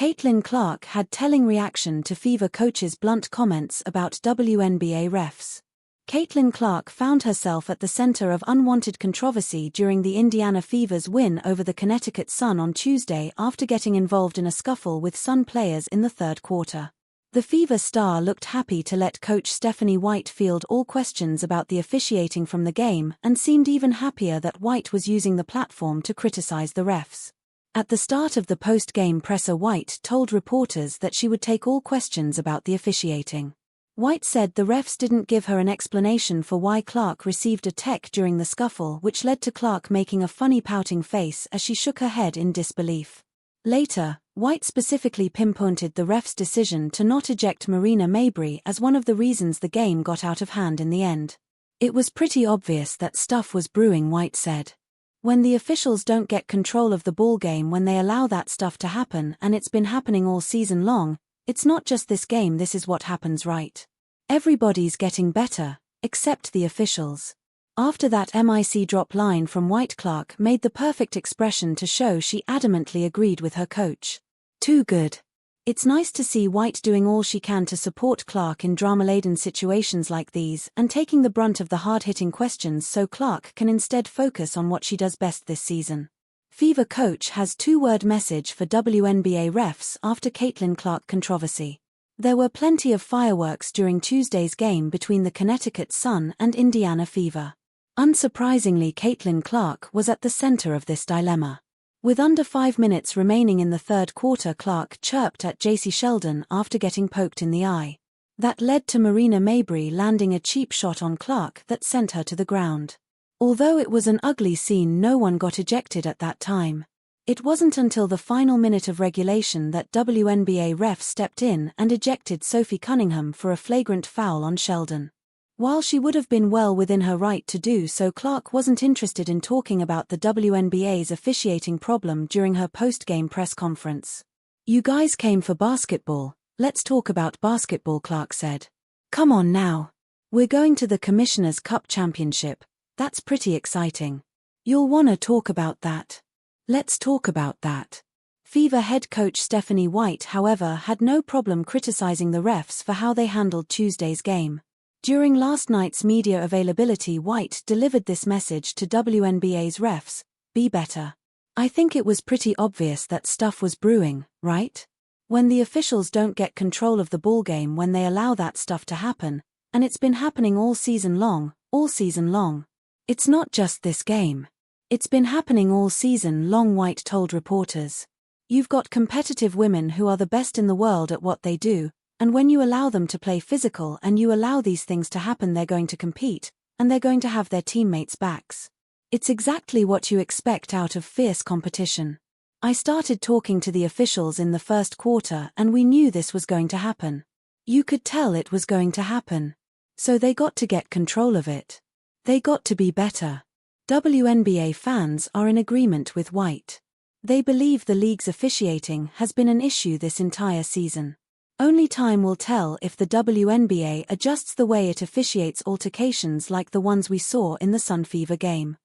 Caitlin Clark had telling reaction to Fever coach's blunt comments about WNBA refs. Caitlin Clark found herself at the center of unwanted controversy during the Indiana Fever's win over the Connecticut Sun on Tuesday after getting involved in a scuffle with Sun players in the third quarter. The Fever star looked happy to let coach Stephanie White field all questions about the officiating from the game and seemed even happier that White was using the platform to criticize the refs. At the start of the post-game presser, White told reporters that she would take all questions about the officiating. White said the refs didn't give her an explanation for why Clark received a tech during the scuffle, which led to Clark making a funny pouting face as she shook her head in disbelief. Later, White specifically pinpointed the refs' decision to not eject Marina Mabrey as one of the reasons the game got out of hand in the end. "It was pretty obvious that stuff was brewing," White said. "When the officials don't get control of the ball game, when they allow that stuff to happen, and it's been happening all season long, it's not just this game, this is what happens, right? Everybody's getting better, except the officials." After that mic drop line from White, Clark made the perfect expression to show she adamantly agreed with her coach. "Too good." It's nice to see White doing all she can to support Clark in drama-laden situations like these and taking the brunt of the hard-hitting questions so Clark can instead focus on what she does best this season. Fever coach has two-word message for WNBA refs after Caitlin Clark controversy. There were plenty of fireworks during Tuesday's game between the Connecticut Sun and Indiana Fever. Unsurprisingly, Caitlin Clark was at the center of this dilemma. With under 5 minutes remaining in the third quarter, Clark chirped at JC Sheldon after getting poked in the eye. That led to Marina Mabrey landing a cheap shot on Clark that sent her to the ground. Although it was an ugly scene, no one got ejected at that time. It wasn't until the final minute of regulation that WNBA refs stepped in and ejected Sophie Cunningham for a flagrant foul on Sheldon. While she would have been well within her right to do so, Clark wasn't interested in talking about the WNBA's officiating problem during her post-game press conference. "You guys came for basketball, let's talk about basketball," Clark said. "Come on now. We're going to the Commissioner's Cup Championship, that's pretty exciting. You'll wanna talk about that. Let's talk about that." Fever head coach Stephanie White, however, had no problem criticizing the refs for how they handled Tuesday's game. During last night's media availability, White delivered this message to WNBA's refs: "Be better. I think it was pretty obvious that stuff was brewing, right? When the officials don't get control of the ball game, when they allow that stuff to happen, and it's been happening all season long. It's not just this game. It's been happening all season long," White told reporters. "You've got competitive women who are the best in the world at what they do, and when you allow them to play physical and you allow these things to happen, they're going to compete, and they're going to have their teammates' backs. It's exactly what you expect out of fierce competition. I started talking to the officials in the first quarter and we knew this was going to happen. You could tell it was going to happen. So they got to get control of it. They got to be better." WNBA fans are in agreement with White. They believe the league's officiating has been an issue this entire season. Only time will tell if the WNBA adjusts the way it officiates altercations like the ones we saw in the Sun Fever game.